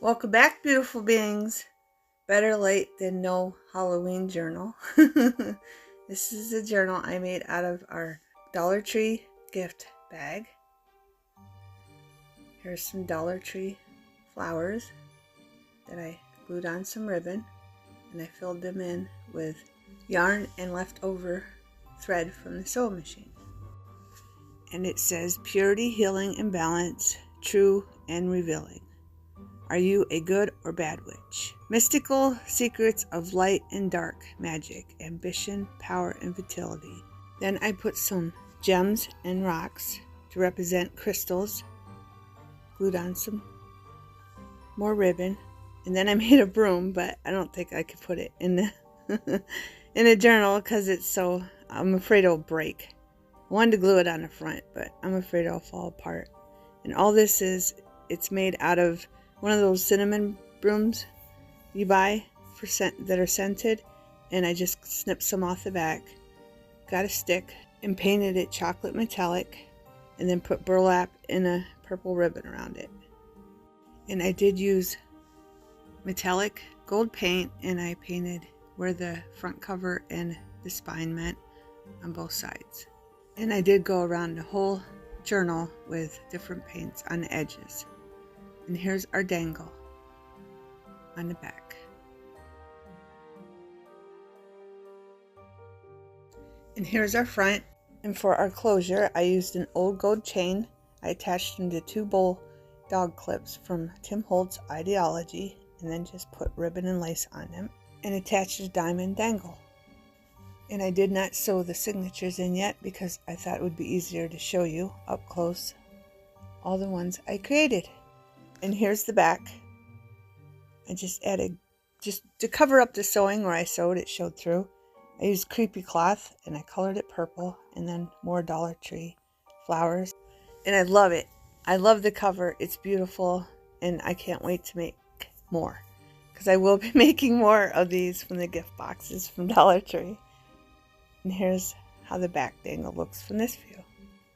Welcome back, beautiful beings. Better late than no Halloween journal. This is a journal I made out of our Dollar Tree gift bag. Here's some Dollar Tree flowers that I glued on some ribbon, and I filled them in with yarn and leftover thread from the sewing machine. And it says, purity, healing, and balance, true and revealing. Are you a good or bad witch? Mystical secrets of light and dark, magic, ambition, power, and fertility. Then I put some gems and rocks to represent crystals, glued on some more ribbon, and then I made a broom, but I don't think I could put it in the in a journal because I'm afraid it'll break. I wanted to glue it on the front, but I'm afraid it'll fall apart. And all this is, it's made out of one of those cinnamon brooms you buy for that are scented, and I just snipped some off the back, got a stick, and painted it chocolate metallic, and then put burlap and a purple ribbon around it. And I did use metallic gold paint, and I painted where the front cover and the spine met on both sides. And I did go around the whole journal with different paints on the edges. And here's our dangle on the back. And here's our front. And for our closure, I used an old gold chain. I attached them to 2 bulldog clips from Tim Holtz's Ideology, and then just put ribbon and lace on them and attached a diamond dangle. And I did not sew the signatures in yet because I thought it would be easier to show you up close all the ones I created. And here's the back. I just added, just to cover up the sewing where I sewed, it showed through. I used creepy cloth and I colored it purple, and then more Dollar Tree flowers. And I love it. I love the cover. It's beautiful, and I can't wait to make more because I will be making more of these from the gift boxes from Dollar Tree. And here's how the back dangle looks from this view.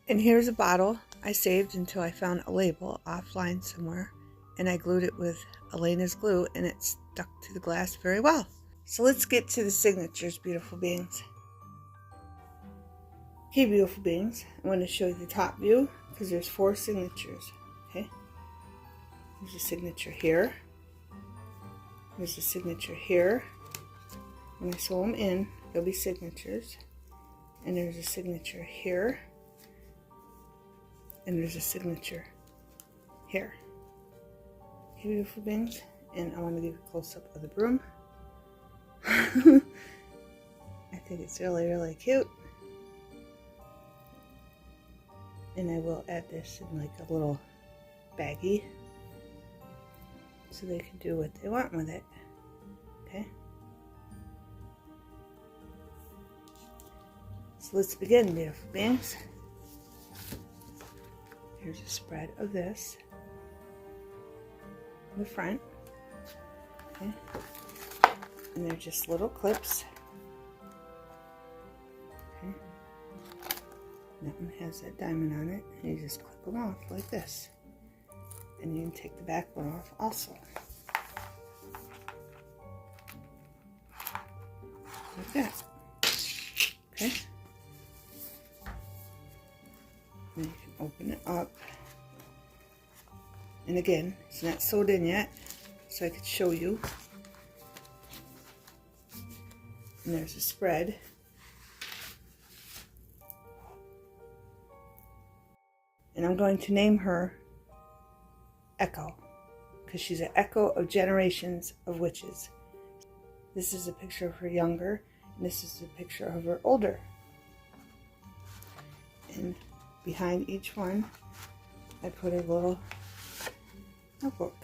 And here's a bottle I saved until I found a label offline somewhere, and I glued it with Elena's glue, and it stuck to the glass very well. So let's get to the signatures, beautiful beings. Okay, beautiful beings, I want to show you the top view because there's 4 signatures. Okay, there's a signature here. There's a signature here. When I sew them in, there'll be signatures. And there's a signature here. And there's a signature here. Okay, beautiful beings. And I want to give you a close-up of the broom. I think it's really, really cute. And I will add this in like a little baggie so they can do what they want with it. Okay? So let's begin, beautiful beings. Here's a spread of this in the front. Okay? And they're just little clips. Okay? And that one has that diamond on it, and you just clip them off like this. And you can take the back one off also. Like that. Okay? Then you can open it up. And again, it's not sewed in yet, so I could show you. And there's a spread. And I'm going to name her Echo, because she's an echo of generations of witches. This is a picture of her younger, and this is a picture of her older. And behind each one, I put a little notebook.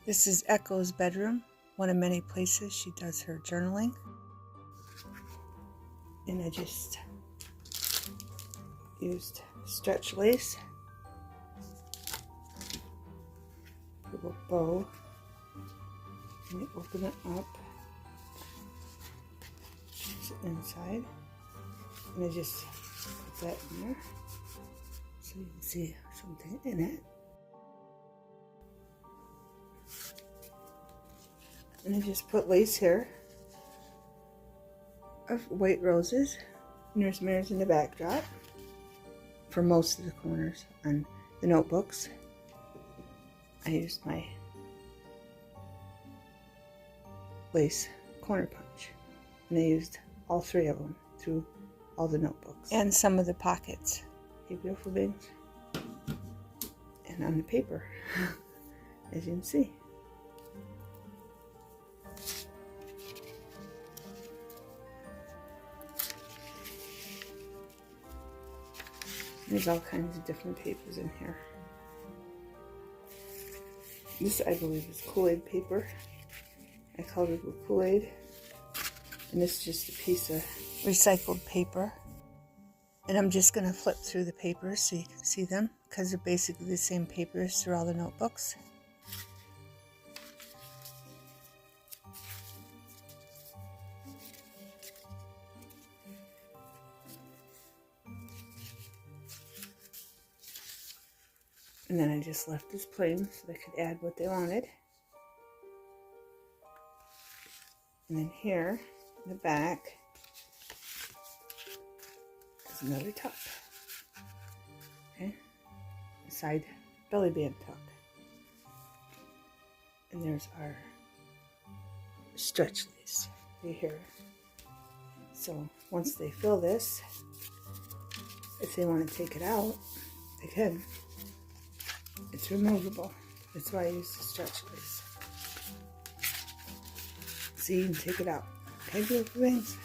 This is Echo's bedroom, one of many places she does her journaling. And I just used stretch lace, put a bow, and you open it up. It's inside, and I just put that in there so you can see something in it. And I just put lace here of white roses. And there's mirrors in the backdrop for most of the corners on the notebooks. I used my lace corner punch, and I used all 3 of them through all the notebooks and some of the pockets. Hey, beautiful things. And on the paper, as you can see. There's all kinds of different papers in here. This, I believe, is Kool-Aid paper. I colored with Kool-Aid. And this is just a piece of recycled paper. And I'm just going to flip through the papers so you can see them, because they're basically the same papers through all the notebooks. And then I just left this plain so they could add what they wanted. And then here, in the back, is another tuck. Okay, a side belly band tuck. And there's our stretch lace right here. So once they fill this, if they want to take it out, they can. It's removable. That's why I use the stretch lace. So you can take it out. Okay, beautiful things.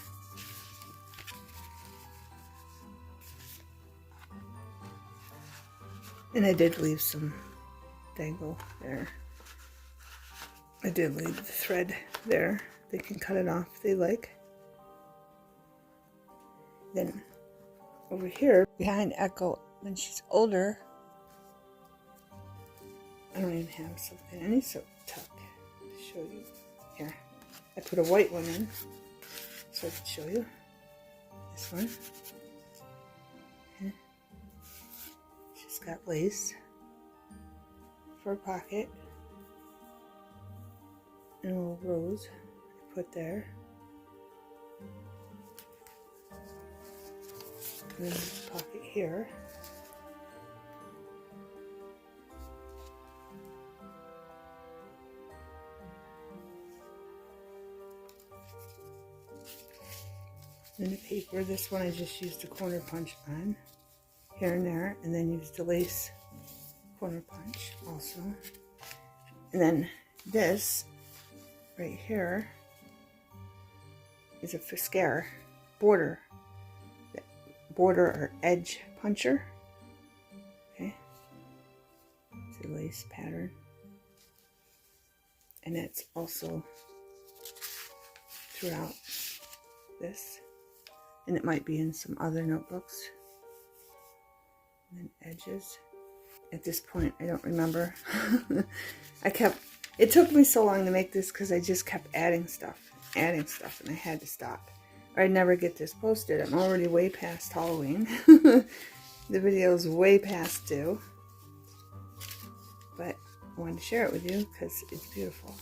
And I did leave some dangle there. I did leave the thread there. They can cut it off if they like. Then over here, behind Echo, when she's older, I don't even have something. I need some tuck to show you. Here, I put a white one in so I can show you. This one. Okay. She's got lace for a pocket and a little rose I put there. And then this pocket here. And the paper, this one I just used a corner punch on here and there, and then used a lace corner punch also. And then this right here is a Fiscare border or edge puncher. Okay, it's a lace pattern, and it's also throughout this. And it might be in some other notebooks. And then edges. At this point, I don't remember. It took me so long to make this because I just kept adding stuff, and I had to stop. Or I'd never get this posted. I'm already way past Halloween. The video's way past due. But I wanted to share it with you because it's beautiful.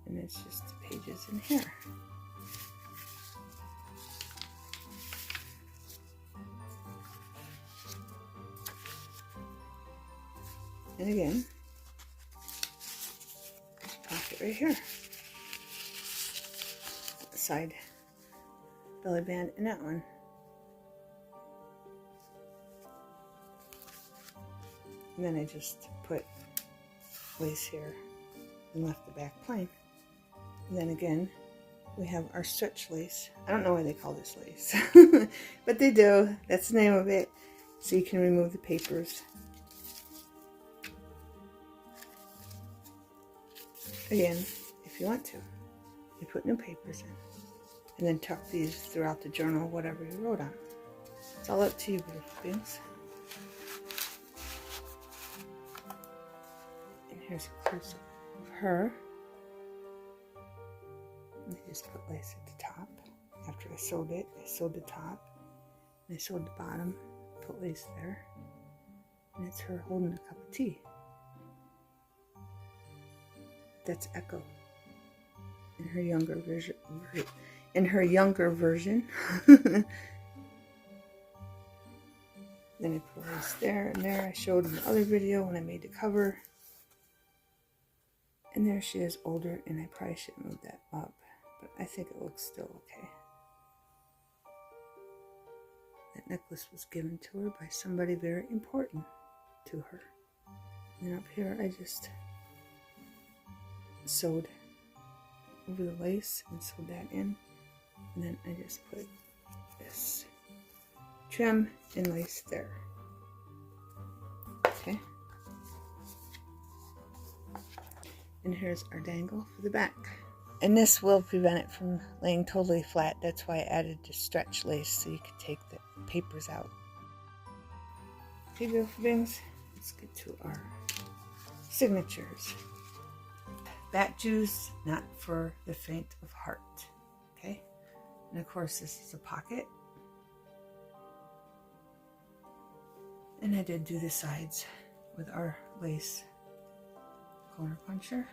And it's just the pages in here. And again, pocket right here. Side belly band in that one. And then I just put lace here and left the back plain. And then again, we have our stretch lace. I don't know why they call this lace, but they do. That's the name of it. So you can remove the papers. Again, if you want to. You put new papers in. And then tuck these throughout the journal, whatever you wrote on. It's all up to you, beautiful things. And here's a close-up of her. I just put lace at the top. After I sewed it, I sewed the top, and I sewed the bottom, put lace there. And it's her holding a cup of tea. That's Echo in her younger version. Then I put lace there and there. I showed in the other video when I made the cover. And there she is older, and I probably should move that up, but I think it looks still okay. That necklace was given to her by somebody very important to her. And up here I just sewed over the lace and sewed that in. And then I just put this trim and lace there. Okay. And here's our dangle for the back. And this will prevent it from laying totally flat. That's why I added the stretch lace so you can take the papers out. Okay, beautiful things. Let's get to our signatures. Bat juice, not for the faint of heart. Okay? And of course this is a pocket. And I did do the sides with our lace corner puncher.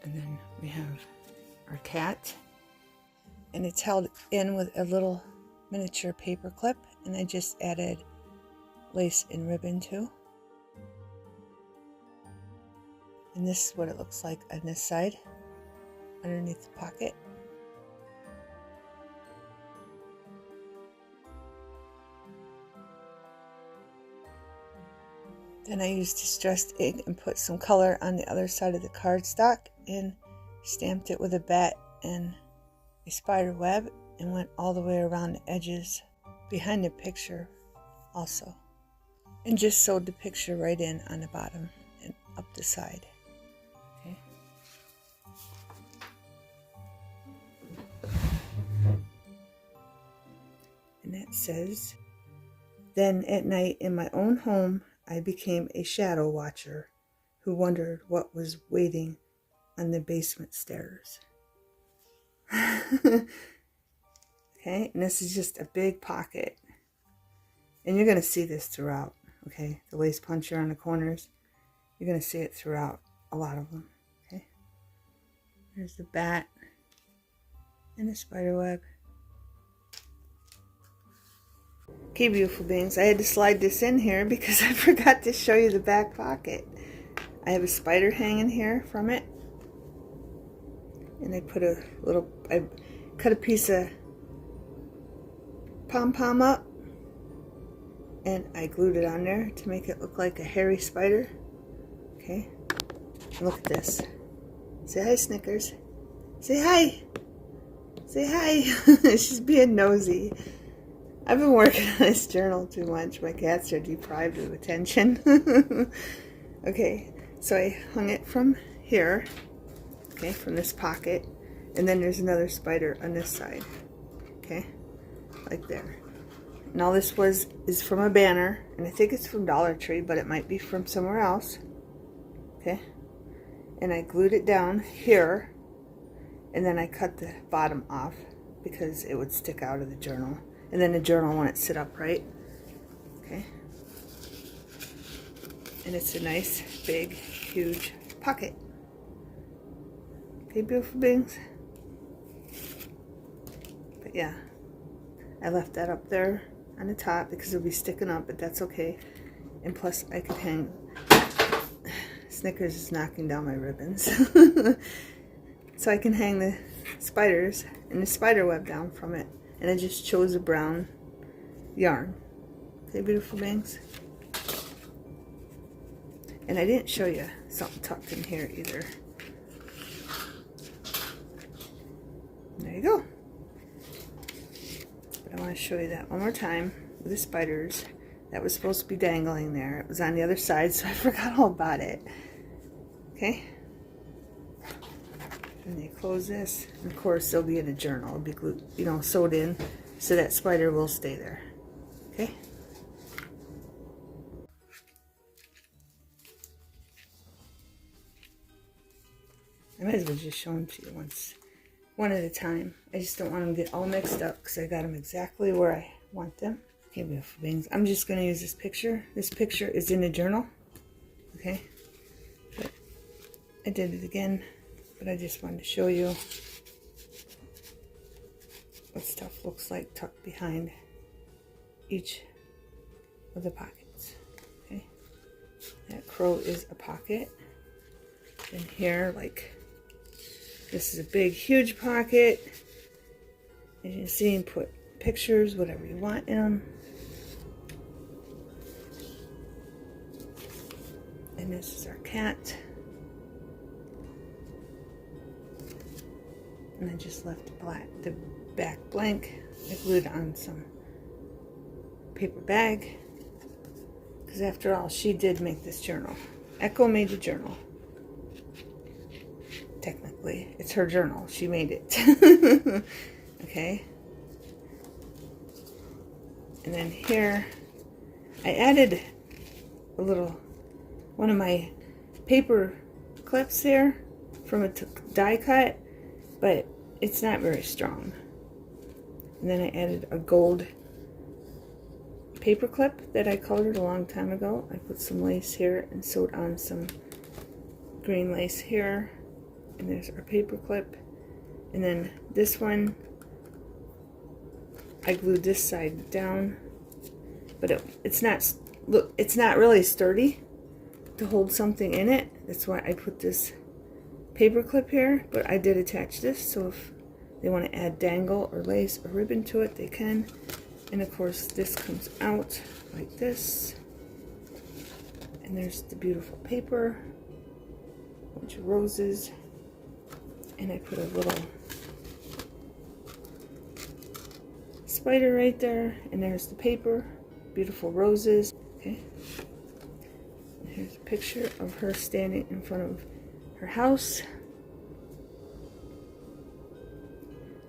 And then we have our cat, and it's held in with a little miniature paper clip, and I just added lace and ribbon too. And this is what it looks like on this side, underneath the pocket. Then I used distressed ink and put some color on the other side of the cardstock and stamped it with a bat and a spider web and went all the way around the edges behind the picture also. And just sewed the picture right in on the bottom and up the side. Okay. And that says, "Then at night in my own home, I became a shadow watcher who wondered what was waiting on the basement stairs." Okay, and this is just a big pocket. And you're going to see this throughout, okay? The lace puncher on the corners, you're going to see it throughout a lot of them, okay? There's the bat and the spider web. Okay, beautiful beings, I had to slide this in here because I forgot to show you the back pocket. I have a spider hanging here from it. And I put a little, I cut a piece of pom-pom up. And I glued it on there to make it look like a hairy spider. Okay, and look at this. Say hi, Snickers. Say hi. Say hi. She's being nosy. I've been working on this journal too much. My cats are deprived of attention. Okay, so I hung it from here, okay, from this pocket, and then there's another spider on this side, okay, like there. And all this is from a banner, and I think it's from Dollar Tree, but it might be from somewhere else, okay. And I glued it down here, and then I cut the bottom off because it would stick out of the journal. And then the journal won't sit upright. Okay. And it's a nice, big, huge pocket. Okay, beautiful beings. But yeah, I left that up there on the top because it'll be sticking up, but that's okay. And plus, I could hang. Snickers is knocking down my ribbons. So I can hang the spiders and the spider web down from it. And I just chose a brown yarn. Okay, beautiful beings. And I didn't show you something tucked in here either. There you go. But I want to show you that one more time with the spiders. That was supposed to be dangling there. It was on the other side, so I forgot all about it. Okay. And they close this. And of course, they'll be in a journal. It'll be glued, you know, sewed in so that spider will stay there. Okay. I might as well just show them to you once one at a time. I just don't want them to get all mixed up because I got them exactly where I want them. Okay, beautiful beings. I'm just going to use this picture. This picture is in a journal. Okay. But I did it again, but I just wanted to show you what stuff looks like tucked behind each of the pockets. Okay. That crow is a pocket. And here, like, this is a big, huge pocket. As you can see, you can put pictures, whatever you want in them. And this is our cat. And I just left the back blank. I glued on some paper bag. Because after all, she did make this journal. Echo made the journal. Technically, it's her journal. She made it. Okay. And then here, I added a little, one of my paper clips here from a die cut, but it's not very strong. And then I added a gold paper clip that I colored a long time ago. I put some lace here and sewed on some green lace here. And there's our paper clip. And then this one, I glued this side down, but it's not really sturdy to hold something in it. That's why I put this paper clip here, but I did attach this, so if they want to add dangle or lace or ribbon to it, they can. And of course, this comes out like this. And there's the beautiful paper, a bunch of roses. And I put a little spider right there, and there's the paper, beautiful roses. Okay, and here's a picture of her standing in front of her house,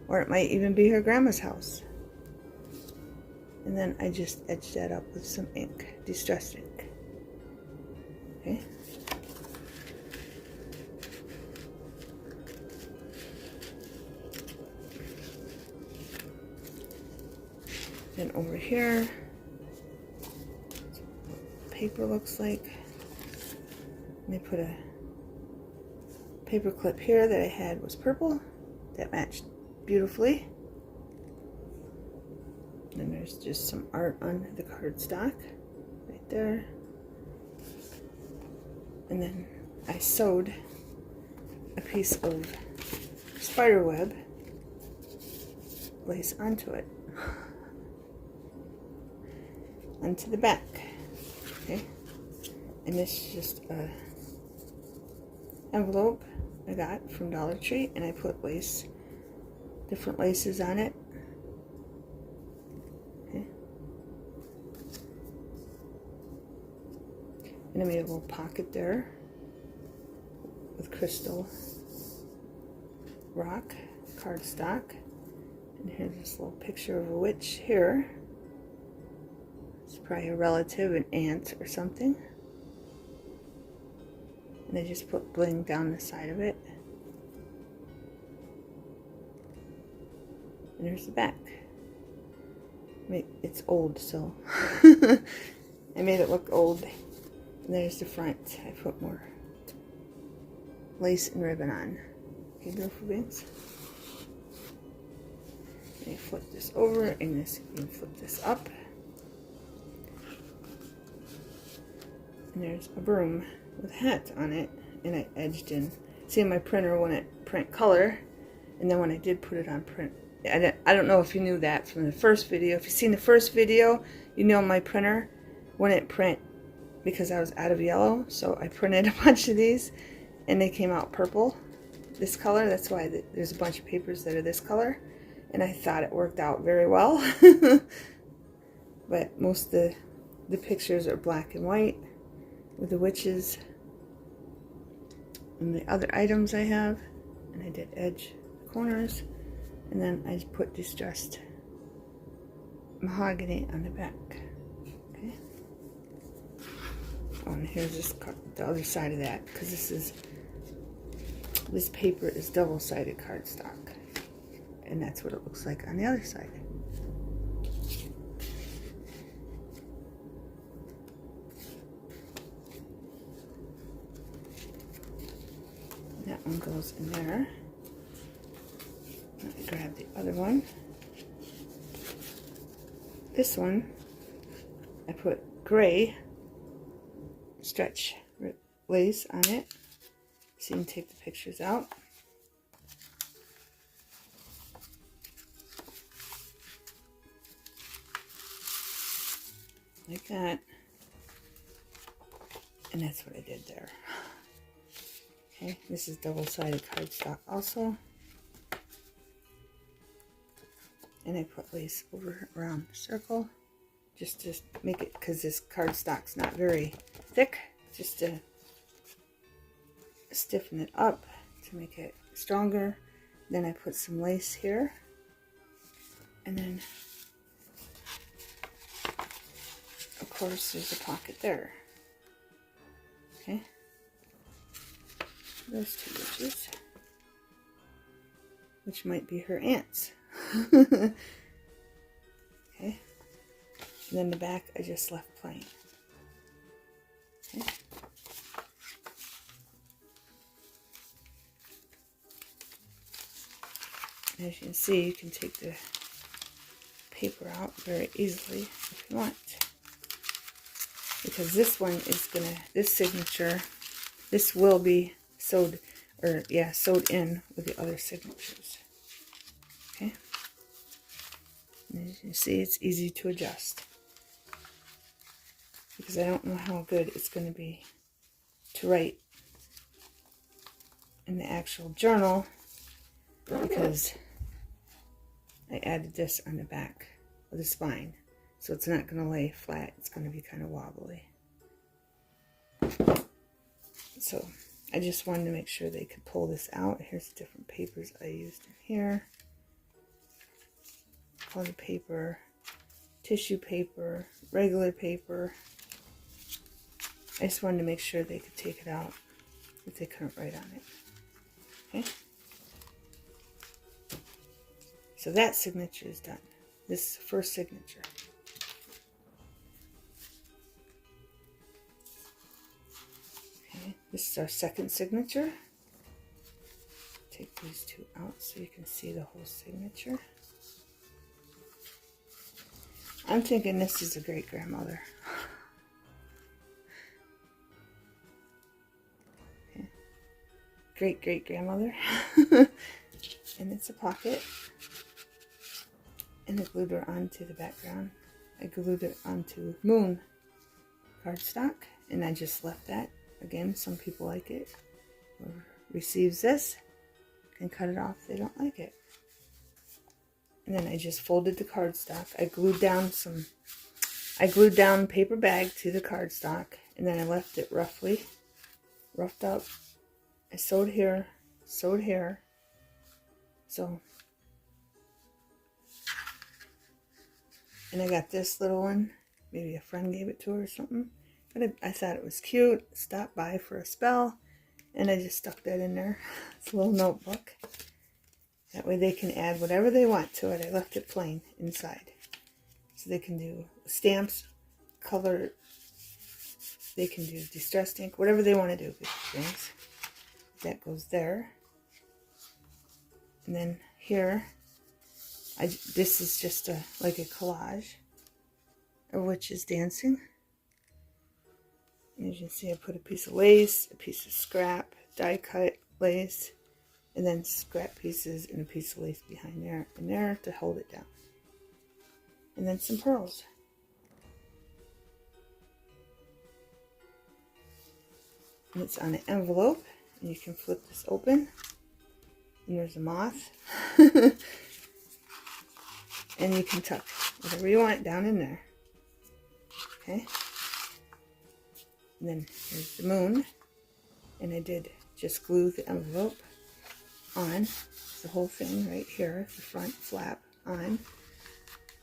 or it might even be her grandma's house. And then I just etched that up with some ink, distressed ink. Okay. Then over here, that's what paper looks like. And I put a paper clip here that I had was purple. That matched beautifully. And then there's just some art on the cardstock right there. And then I sewed a piece of spider web lace onto it. Onto the back. Okay. And this is just a envelope I got from Dollar Tree, and I put lace, different laces on it. Okay. And I made a little pocket there with crystal rock cardstock. And here's this little picture of a witch here. It's probably a relative, an aunt or something. And I just put bling down the side of it. And there's the back. It's old, so I made it look old. And there's the front. I put more lace and ribbon on. Okay, beautiful beings. And I flip this over, and this, you can flip this up. And there's a broom with a hat on it, and I edged in. See, my printer wouldn't print color, and then when I did put it on print, I don't know if you knew that from the first video. If you've seen the first video, you know my printer wouldn't print because I was out of yellow, so I printed a bunch of these, and they came out purple, this color. That's why there's a bunch of papers that are this color, and I thought it worked out very well. But most of the pictures are black and white, with the witches and the other items I have. And I did edge the corners, and then I just put distressed mahogany on the back. Okay. Oh, and here's this the other side of that, because this paper is double-sided cardstock. and that's what it looks like on the other side. That one goes in there. Let me grab the other one. This one, I put gray stretch lace on it, so you can take the pictures out. Like that. And that's what I did there. Okay, this is double-sided cardstock also. And I put lace over around the circle just to make it, because this cardstock's not very thick, just to stiffen it up to make it stronger. Then I put some lace here, and then of course there's a pocket there. Okay, those two witches, which might be her aunts. Okay, and then the back I just left plain. Okay. As you can see, you can take the paper out very easily if you want, because this one is gonna, this signature, this will be sewed, or yeah, sewed in with the other signatures. Okay, and as you see, it's easy to adjust, because I don't know how good it's going to be to write in the actual journal, because I added this on the back of the spine, so it's not going to lay flat, it's going to be kind of wobbly. So I just wanted to make sure they could pull this out. Here's the different papers I used in here. Color paper, tissue paper, regular paper. I just wanted to make sure they could take it out if they couldn't write on it. Okay? So that signature is done. This is the first signature. Okay, this is our second signature. Take these two out so you can see the whole signature. I'm thinking this is a great-grandmother. Okay. Great-great-grandmother. And it's a pocket. And I glued her onto the background. I glued it onto moon cardstock, and I just left that. Again, some people like it. Whoever receives this can cut it off if they don't like it. And then I just folded the cardstock. I glued down paper bag to the cardstock, and then I left it roughed up. I sewed here, so, and I got this little one. Maybe a friend gave it to her or something. But I thought it was cute. Stopped by for a spell, and I just stuck that in there. It's a little notebook. That way they can add whatever they want to it. I left it plain inside. So they can do stamps, color, they can do distressed ink, whatever they want to do with things. That goes there. And then here, this is just like a collage of witches dancing. As you can see, I put a piece of lace, a piece of scrap, die cut lace, and then scrap pieces and a piece of lace behind there and there to hold it down. And then some pearls. And it's on an envelope, and you can flip this open. And there's a moth. And you can tuck whatever you want down in there. Okay? And then here's the moon. And I did just glue the envelope on. The whole thing right here, the front flap on.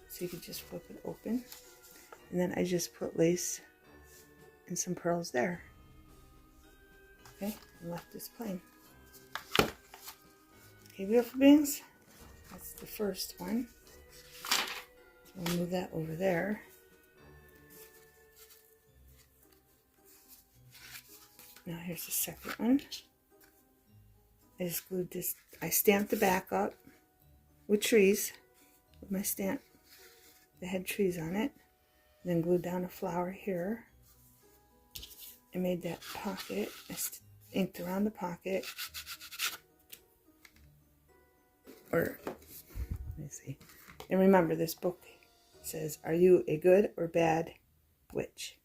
So you could just flip it open. And then I just put lace and some pearls there. Okay? And left this plain. Okay, beautiful beings? That's the first one. So we'll move that over there. Now here's the second one. I just glued this, I stamped the back up with trees, with my stamp that had trees on it. Then glued down a flower here. I made that pocket. I inked around the pocket. Or, let me see. And remember, this book says, are you a good or bad witch?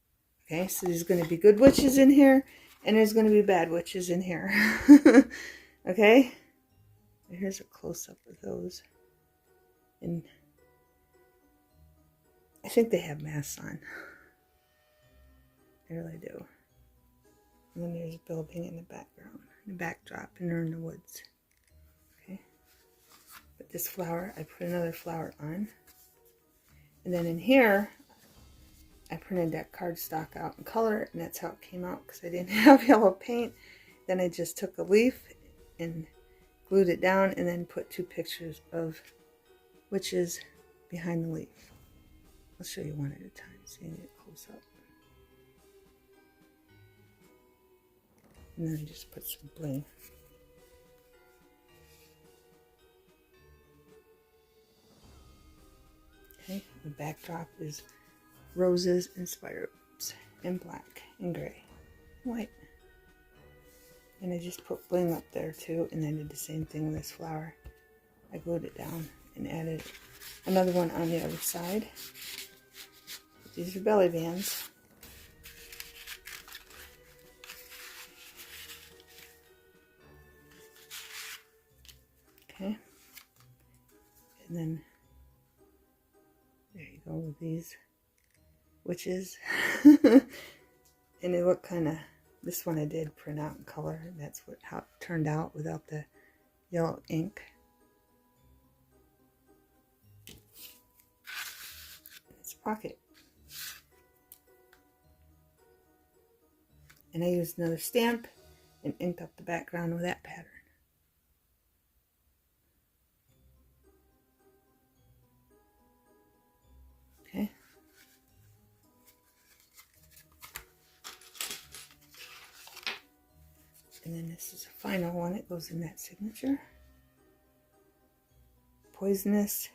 Okay, so there's going to be good witches in here, and there's going to be bad witches in here. Okay? Here's a close-up of those. And I think they have masks on. I really do. And then there's a building in the background, the backdrop, and they're in the woods. Okay? But this flower, I put another flower on. And then in here, I printed that cardstock out in color, and that's how it came out because I didn't have yellow paint. Then I just took a leaf and glued it down and then put 2 pictures of witches behind the leaf. I'll show you one at a time so you can get close up. And then I just put some bling. Okay, the backdrop is roses and spider webs in black and gray and white. And I just put bling up there too, and I did the same thing with this flower. I glued it down and added another one on the other side. These are belly bands. Okay. And then there you go with these witches. And they look kind of, this one I did print out in color, and that's how it turned out without the yellow ink. It's a pocket. And I used another stamp and inked up the background with that pattern. Okay. And then this is a final one. It goes in that signature. Poisonous.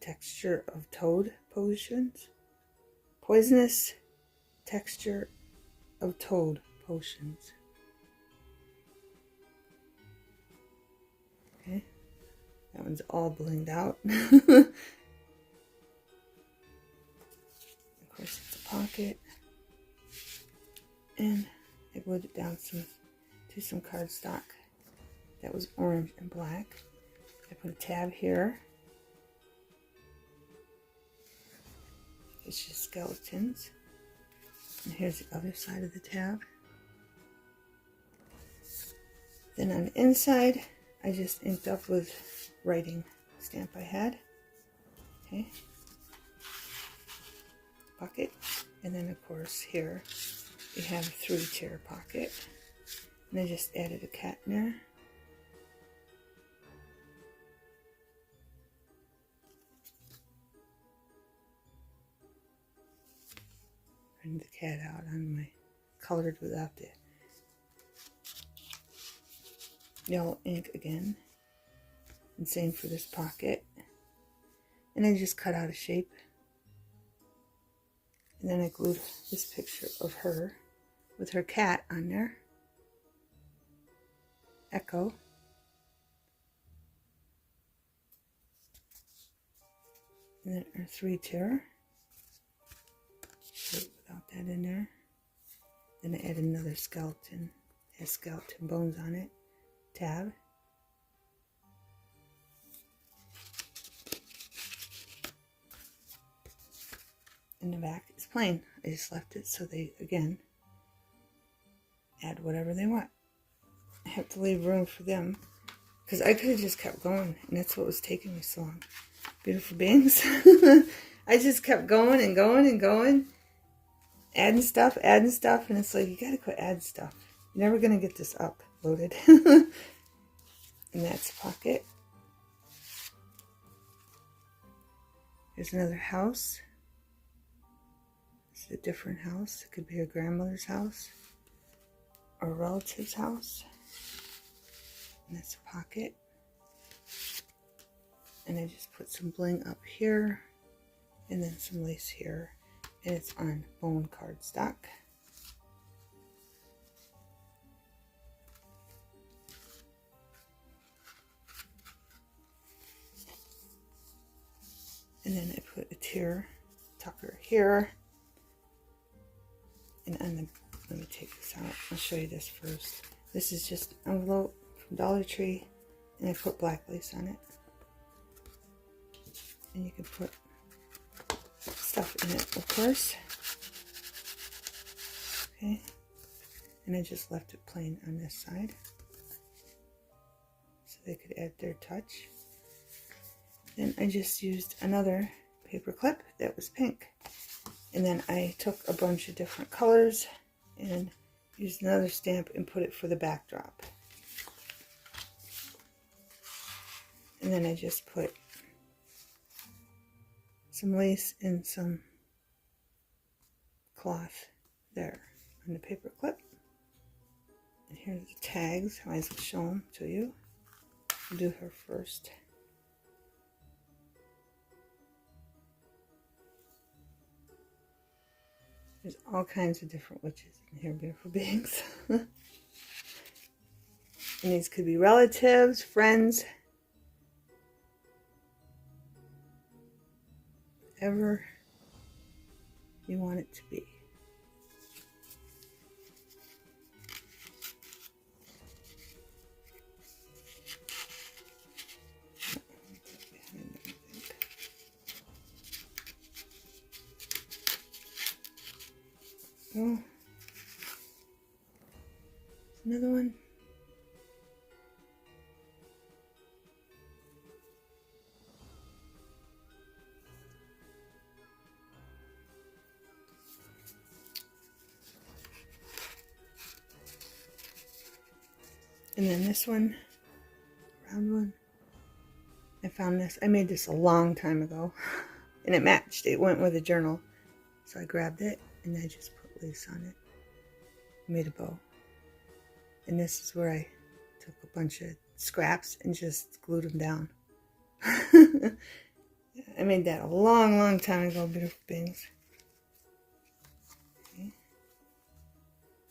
Texture of toad potions. Poisonous texture of toad potions. Okay. That one's all blinged out. Of course, it's a pocket. And I glued it down to some cardstock that was orange and black. I put a tab here. It's just skeletons. And here's the other side of the tab. Then on the inside, I just inked up with writing stamp I had. Okay. Pocket. And then of course here you have a 3-tier pocket. And I just added a cat in there. Bring the cat out on my colored without the yellow ink again. And same for this pocket. And I just cut out a shape. And then I glued this picture of her with her cat on there. Echo. And then our 3-tier. Without that in there. Then I add another skeleton. It has skeleton bones on it. Tab. And the back is plain. I just left it so they, again, add whatever they want. I have to leave room for them because I could have just kept going, and that's what was taking me so long. Beautiful beings. I just kept going and going and going. Adding stuff, and it's like, you gotta quit adding stuff. You're never going to get this uploaded. And that's a pocket. Here's another house. It's a different house. It could be a grandmother's house or a relative's house. And that's a pocket. And I just put some bling up here and then some lace here. And it's on bone cardstock. And then I put a tear tucker here. And on the, let me take this out. I'll show you this first. This is just an envelope from Dollar Tree. And I put black lace on it. And you can put stuff in it, of course. Okay. And I just left it plain on this side. So they could add their touch. Then I just used another paper clip that was pink. And then I took a bunch of different colors and used another stamp and put it for the backdrop. And then I just put some lace and some cloth there on the paper clip. And here's the tags. I might as well show them to you. I'll do her first. There's all kinds of different witches in here, beautiful beings. And these could be relatives, friends, whatever you want it to be. Oh, another one. And then this one, round one. I found this. I made this a long time ago, and it matched. It went with a journal, so I grabbed it and I just put lace on it. Made a bow. And this is where I took a bunch of scraps and just glued them down. I made that a long time ago, beautiful beings. Okay.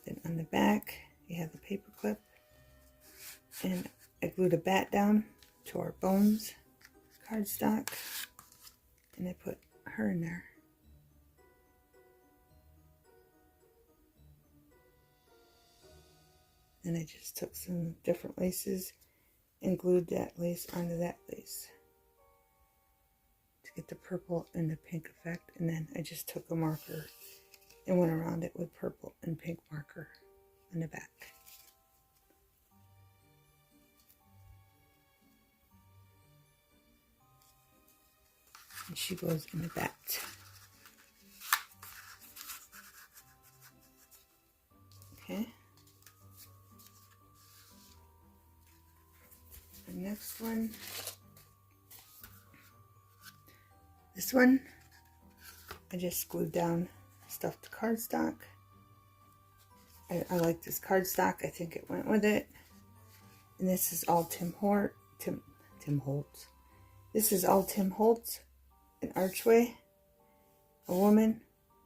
Then on the back, you have the paper clip. And I glued a bat down to our bones cardstock. And I put her in there. And I just took some different laces and glued that lace onto that lace to get the purple and the pink effect. And then I just took a marker and went around it with purple and pink marker on the back. And she goes in the bat. Okay. The next one. This one, I just glued down stuffed cardstock. I like this cardstock. I think it went with it. And this is all Tim Holtz. This is all Tim Holtz. An archway, a woman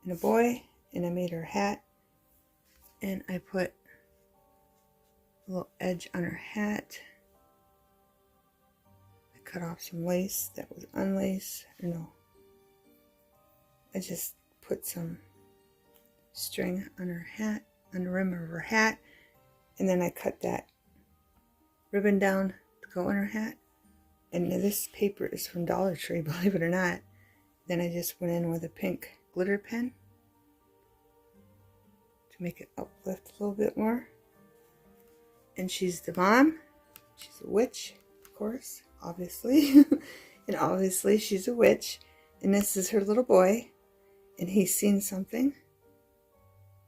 and a boy, and I made her hat, and I put a little edge on her hat. I cut off some lace that was unlaced. I just put some string on her hat, on the rim of her hat, and then I cut that ribbon down to go in her hat. And this paper is from Dollar Tree, believe it or not. Then I just went in with a pink glitter pen to make it uplift a little bit more. And she's the mom. She's a witch, of course, obviously. And obviously she's a witch. And this is her little boy. And he's seen something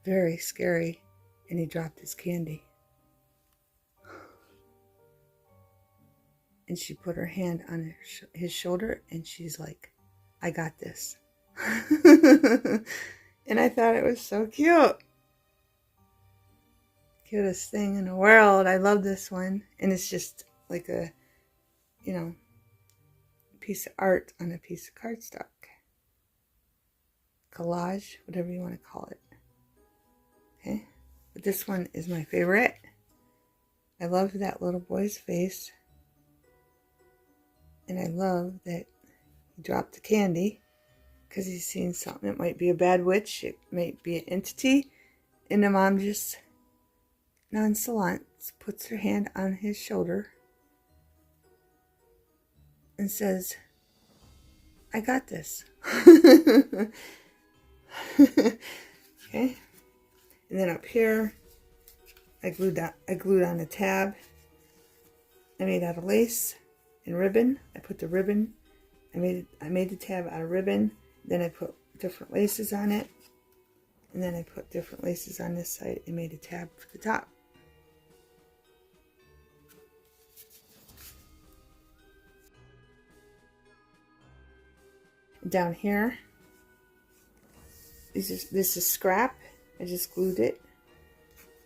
very scary. and he dropped his candy. And she put her hand on his shoulder, and she's like, I got this. And I thought it was so cute. Cutest thing in the world. I love this one. And it's just like a, you know, piece of art on a piece of cardstock. Collage, whatever you want to call it. Okay? But this one is my favorite. I love that little boy's face. And I love that he dropped the candy because he's seen something. It might be a bad witch. It might be an entity. And the mom just nonchalant puts her hand on his shoulder and says, I got this. Okay. And then up here, I glued on a tab. I made out of lace and ribbon. I put the ribbon. I made the tab out of ribbon. Then I put different laces on it. And then I put different laces on this side and made a tab for the top. Down here, this is scrap. I just glued it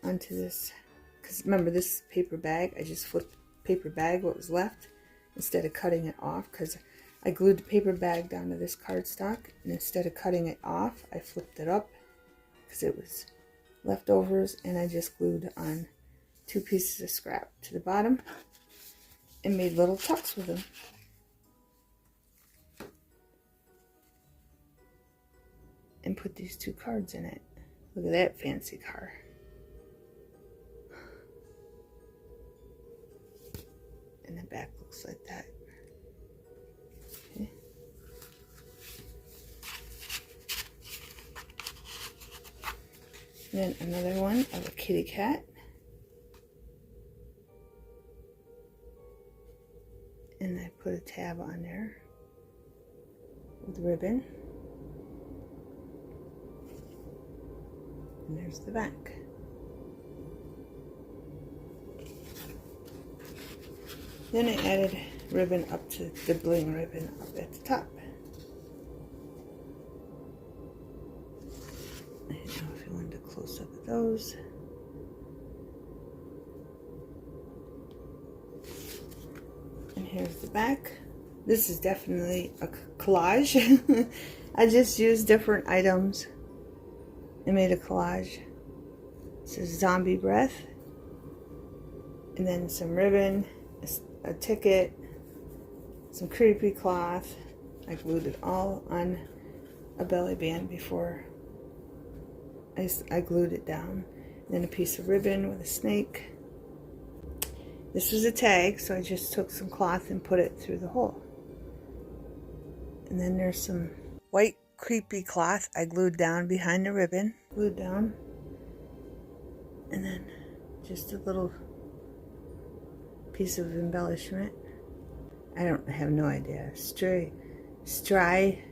onto this, because remember this paper bag, I just flipped the paper bag, what was left, instead of cutting it off, because I glued the paper bag down to this cardstock, and instead of cutting it off, I flipped it up, because it was leftovers, and I just glued on 2 pieces of scrap to the bottom, and made little tucks with them. And put these 2 cards in it. Look at that fancy car. And the back looks like that. Okay. Then another one of a kitty cat. And I put a tab on there with ribbon. And there's the back. Then I added ribbon up to the bling ribbon up at the top. I don't know if you wanted a close up of those. And here's the back. This is definitely a collage. I just used different items. I made a collage. It says zombie breath. And then some ribbon, a ticket, some creepy cloth. I glued it all on a belly band before I glued it down. And then a piece of ribbon with a snake. This was a tag, so I just took some cloth and put it through the hole. And then there's some white creepy cloth I glued down behind the ribbon. Glued down. And then just a little piece of embellishment. I have no idea. Strychnine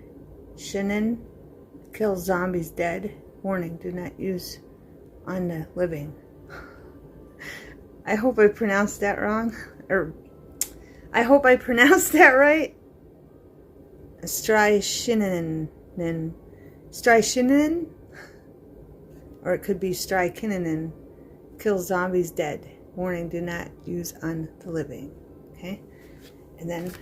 kills zombies dead. Warning, do not use on the living. I hope I pronounced that wrong. Or I hope I pronounced that right. Strychnine. Or it could be strychnine kills zombies dead. Warning, do not use on the living. Okay? And then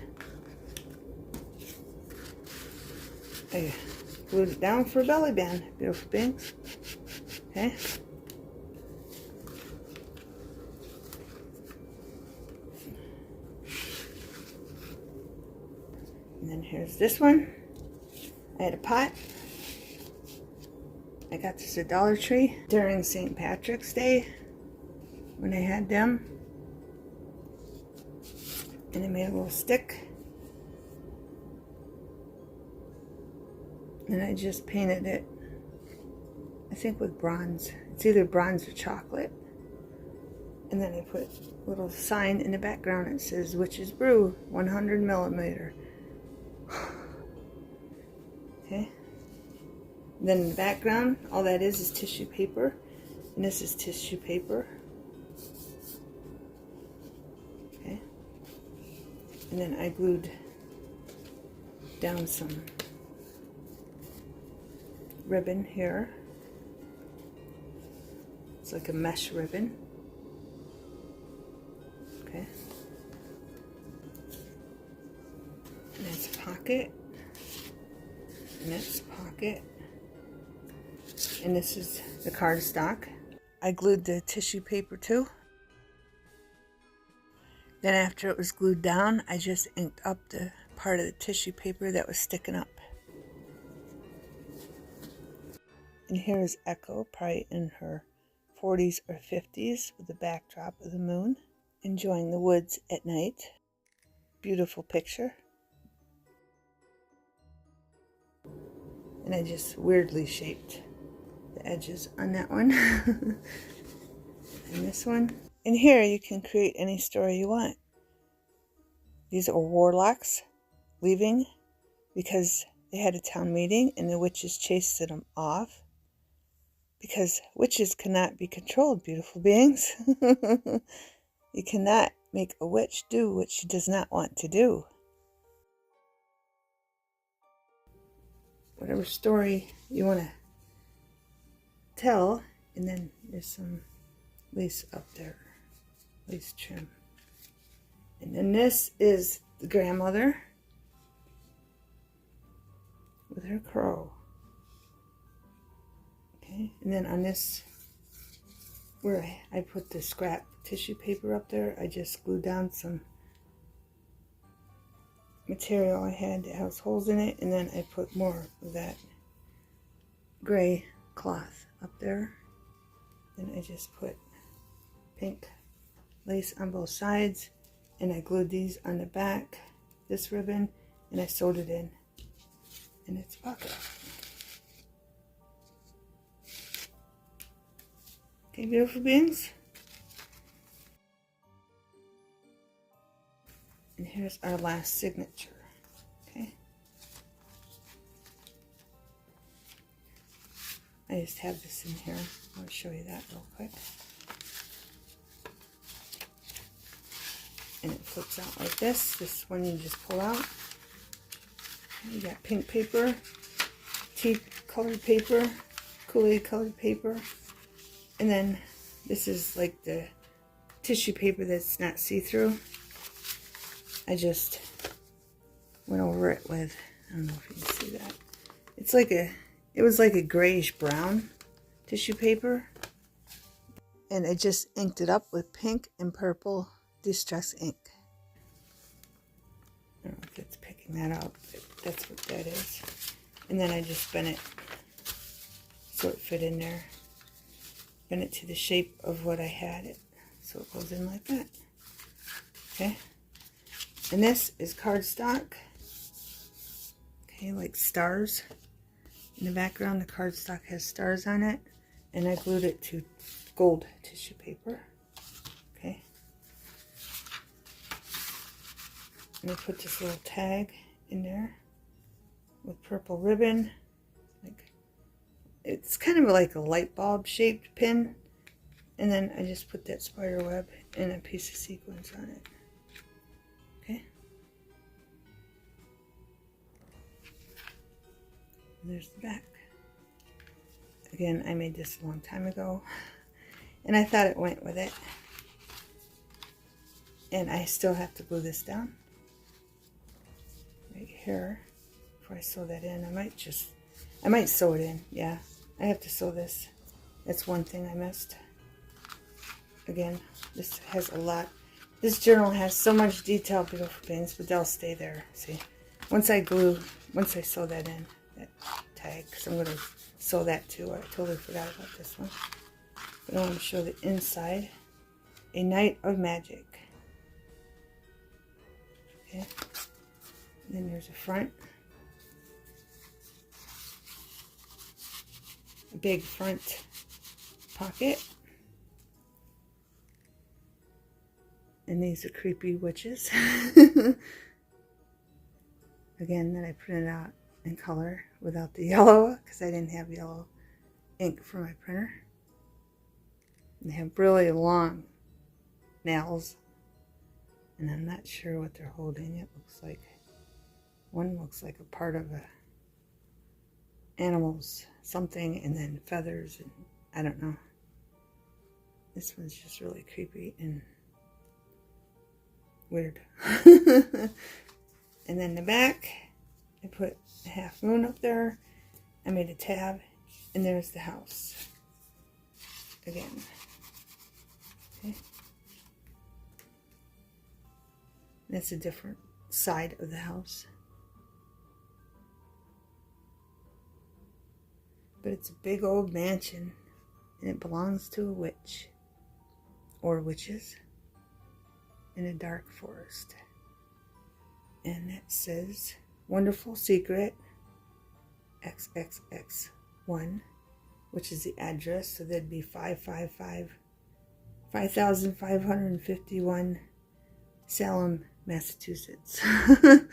I glued it down for a belly band. Beautiful things. Okay? And then here's this one. I had a pot. I got this at Dollar Tree during St. Patrick's Day when they had them. And I made a little stick. And I just painted it, I think with bronze. It's either bronze or chocolate. And then I put a little sign in the background that says Witch's Brew, 100 millimeter. Okay. Then in the background, all that is tissue paper. And this is tissue paper. Okay. And then I glued down some ribbon here. It's like a mesh ribbon. Okay. And that's a pocket. And that's a pocket. And this is the cardstock. I glued the tissue paper too. Then after it was glued down, I just inked up the part of the tissue paper that was sticking up. And here is Echo, probably in her 40s or 50s, with the backdrop of the moon, enjoying the woods at night. Beautiful picture. And I just weirdly shaped the edges on that one. And this one. And here you can create any story you want. These are warlocks leaving because they had a town meeting and the witches chased them off. Because witches cannot be controlled, beautiful beings. You cannot make a witch do what she does not want to do. Whatever story you want to tell, and then there's some lace up there, lace trim. And then this is the grandmother with her crow. Okay, and then on this, where I put the scrap tissue paper up there, I just glued down some material I had that has holes in it, and then I put more of that gray cloth up there. Then I just put pink lace on both sides, and I glued these on the back, this ribbon, and I sewed it in its pocket. Okay, beautiful beings. And here's our last signature. Okay. I just have this in here. I'll show you that real quick. And it flips out like this. This one you just pull out. You got pink paper, tea colored paper, Kool-Aid colored paper, and then this is like the tissue paper that's not see-through. I just went over it with, I don't know if you can see that. It's like it was like a grayish brown tissue paper. And I just inked it up with pink and purple distress ink. I don't know if it's picking that up, but that's what that is. And then I just bent it so it fit in there. Bend it to the shape of what I had it. So it goes in like that. Okay. And this is cardstock. Okay, like stars. In the background, the cardstock has stars on it. And I glued it to gold tissue paper. Okay. And I put this little tag in there with purple ribbon. Like, it's kind of like a light bulb shaped pin. And then I just put that spider web and a piece of sequins on it. Okay. And there's the back. Again, I made this a long time ago, and I thought it went with it. And I still have to glue this down right here before I sew that in. I might sew it in. Yeah, I have to sew this. That's one thing I missed. Again, this has a lot. This journal has so much detail, beautiful things, but they'll stay there. See, once I sew that in, that tag, because I'm going to sew that too. I totally forgot about this one. But I want to show the inside. A Night of Magic. Okay. And then there's a front. A big front pocket. And these are creepy witches. Again, that I printed out in color without the yellow, because I didn't have yellow ink for my printer. They have really long nails, and I'm not sure what they're holding. It looks like one looks like a part of a animal's something, and then feathers, and I don't know. This one's just really creepy and weird. And then the back, I put a half moon up there. I made a tab, and there's the house again. Okay. That's a different side of the house. But it's a big old mansion, and it belongs to a witch, or witches, in a dark forest. And it says, wonderful secret, XXX1, which is the address, so that'd be 5551 Salem, Massachusetts. Okay.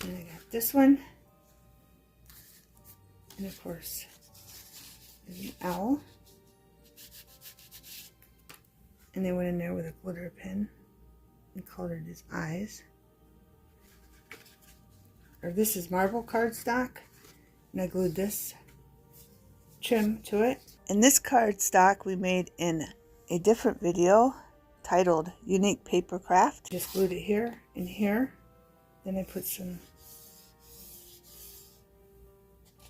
And I got this one. And of course, there's an owl. And they went in there with a glitter pen and colored his eyes. Or this is marble cardstock. And I glued this trim to it. And this cardstock we made in a different video titled Unique Paper Craft. Just glued it here and here. Then I put some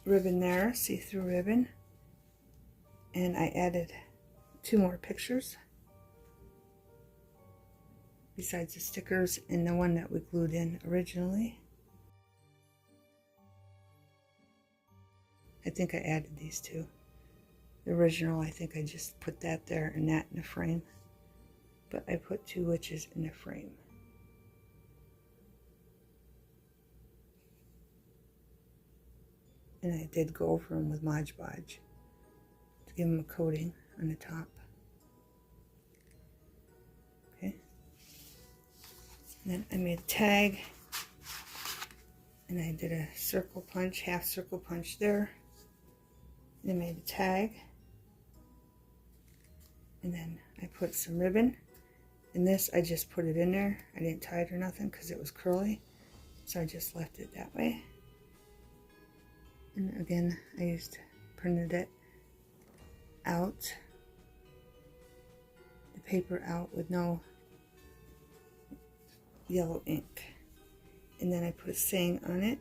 ribbon there, see-through ribbon. And I added 2 more pictures besides the stickers and the one that we glued in originally. I think I added these 2. The original, I think I just put that there and that in a frame. But I put 2 witches in a frame. And I did go over them with Mod Podge to give them a coating on the top. Okay. And then I made a tag. And I did a circle punch, half circle punch there. And I made a tag. And then I put some ribbon. And this, I just put it in there. I didn't tie it or nothing because it was curly. So I just left it that way. And again, I printed it out, the paper out with no yellow ink. And then I put a saying on it.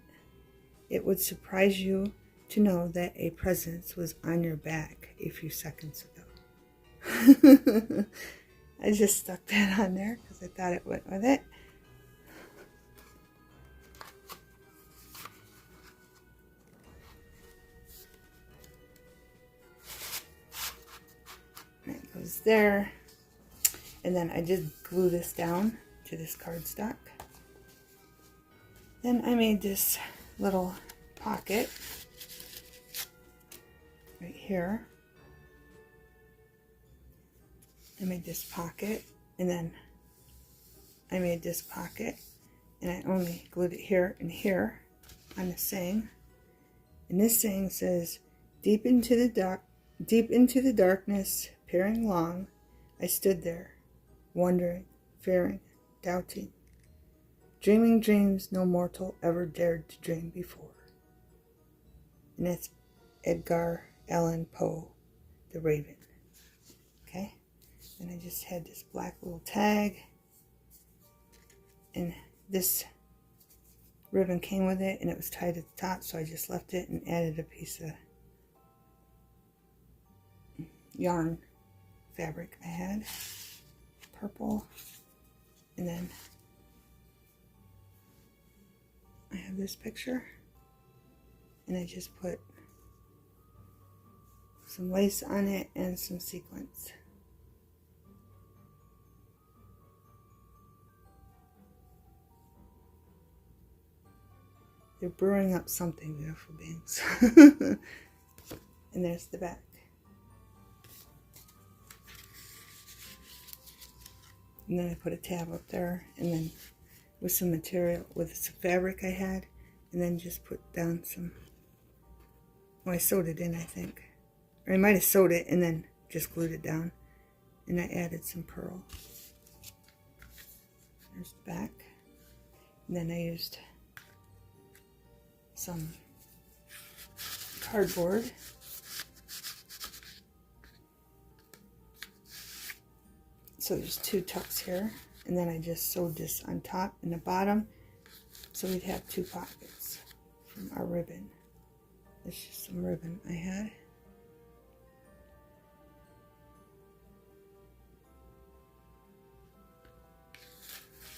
It would surprise you to know that a presence was on your back a few seconds ago. I just stuck that on there because I thought it went with it. That goes there. And then I did glue this down to this cardstock. Then I made this little pocket right here. I made this pocket, and then I made this pocket, and I only glued it here and here on the saying. And this saying says, deep into the darkness, peering long, I stood there, wondering, fearing, doubting, dreaming dreams no mortal ever dared to dream before. And that's Edgar Allan Poe, The Raven. Okay? And I just had this black little tag. And this ribbon came with it, and it was tied at the top, so I just left it and added a piece of yarn fabric I had. Purple. And then I have this picture. And I just put some lace on it and some sequins. They're brewing up something, beautiful beings. And there's the back. And then I put a tab up there, and then with some material, with some fabric I had, and then just put down some, well, I sewed it in, I think. Or I might have sewed it and then just glued it down. And I added some pearl. There's the back. And then I used some cardboard. So there's 2 tucks here. And then I just sewed this on top and the bottom. So we'd have 2 pockets from our ribbon. It's just some ribbon I had.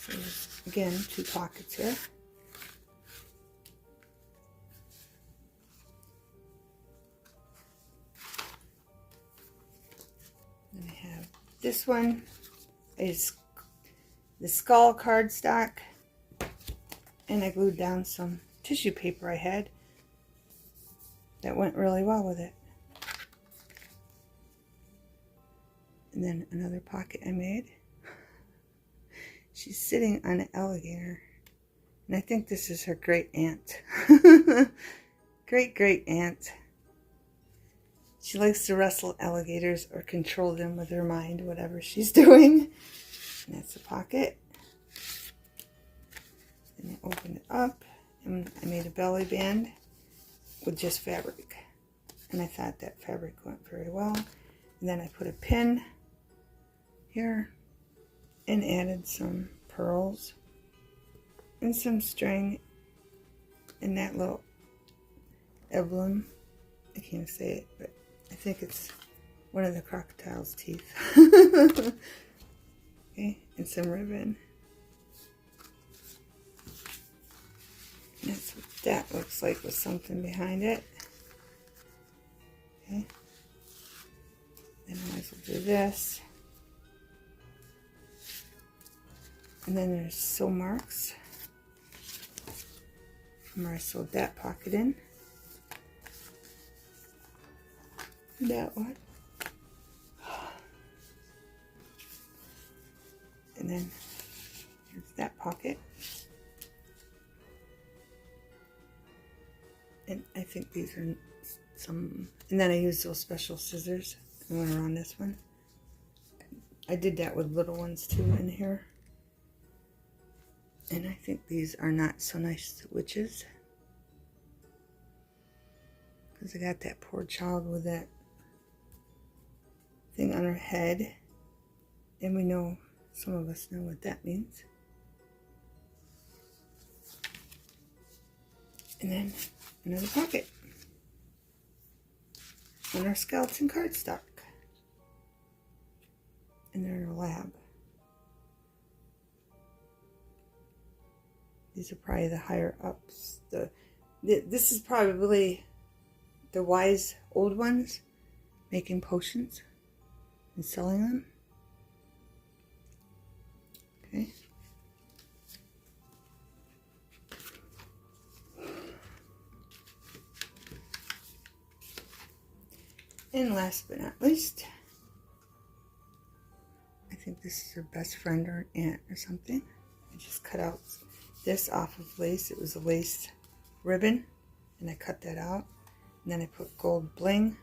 So there's, again, 2 pockets here. Then I have this one is the skull cardstock, and I glued down some tissue paper I had that went really well with it. And then another pocket I made. She's sitting on an alligator, and I think this is her great aunt. Great aunt. She likes to wrestle alligators or control them with her mind, whatever she's doing. And that's the pocket. And I opened it up, and I made a belly band with just fabric. And I thought that fabric went very well. And then I put a pin here and added some pearls and some string and that little emblem. I can't say it, but I think it's one of the crocodile's teeth. Okay, and some ribbon. That's what that looks like with something behind it. Okay, then I might as well do this. And then there's sew marks from where I sewed that pocket in. That one. And then here's that pocket. And I think these are some, and then I used those special scissors and went around this one. I did that with little ones too in here. And I think these are not so nice witches, because I got that poor child with that thing on her head, and we know, some of us know what that means. And then another pocket on our skeleton cardstock, and they're in a lab. These are probably the higher ups. This is probably the wise old ones making potions and selling them. Okay. And last but not least, I think this is her best friend or aunt or something. I just cut out this off of lace. It was a lace ribbon, and I cut that out. And then I put gold bling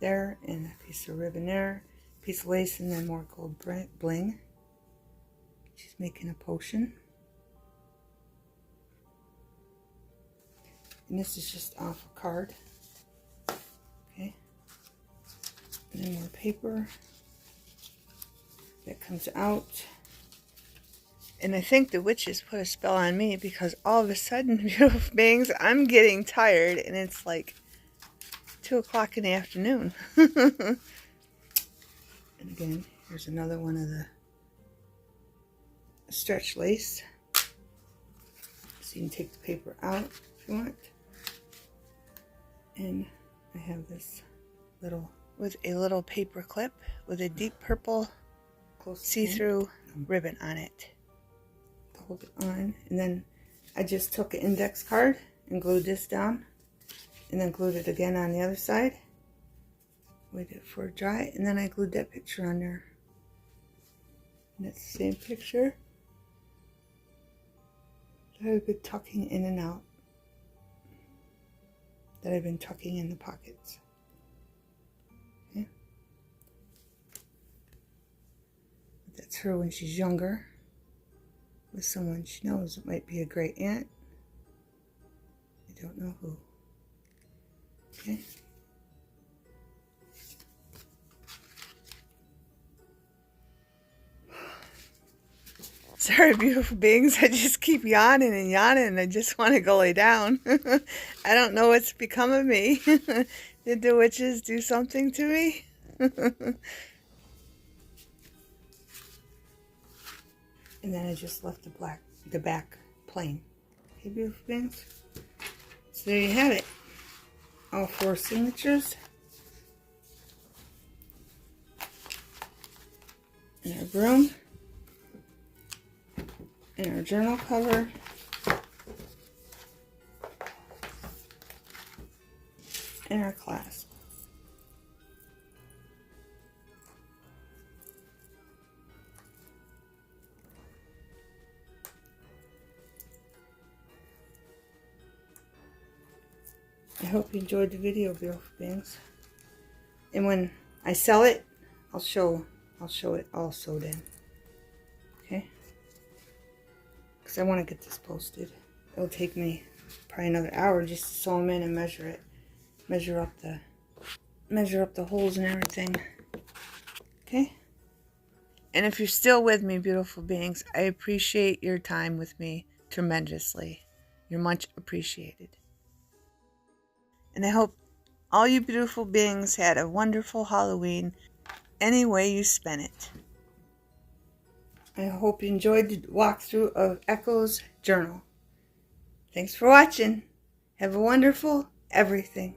there, and a piece of ribbon there, a piece of lace, and then more gold bling. She's making a potion. And this is just off a card. Okay. And then more paper that comes out. And I think the witches put a spell on me, because all of a sudden, beautiful beings, I'm getting tired, and it's like 2 o'clock in the afternoon. And again, here's another one of the stretch lace. So you can take the paper out if you want. And I have this little, with a little paper clip with a deep purple see-through ribbon on it. Hold it on, and then I just took an index card and glued this down, and then glued it again on the other side, waited for it to dry, and then I glued that picture on there, and it's the same picture. I have a good tucking in and out. that I've been tucking in the pockets. Okay. That's her when she's younger, with someone she knows. It might be a great aunt. I don't know who. Okay. Sorry, beautiful beings. I just keep yawning and yawning, and I just want to go lay down. I don't know what's become of me. Did the witches do something to me? And then I just left the back plain. Okay, beautiful beings. So there you have it. All 4 signatures. And our broom. And our journal cover. And our clasp. I hope you enjoyed the video, beautiful beings. And when I sell it, I'll show it all sewed in. Okay? Because I want to get this posted. It'll take me probably another hour just to sew them in and measure it. Measure up the holes and everything. Okay? And if you're still with me, beautiful beings, I appreciate your time with me tremendously. You're much appreciated. And I hope all you beautiful beings had a wonderful Halloween any way you spent it. I hope you enjoyed the walkthrough of Echo's journal. Thanks for watching. Have a wonderful everything.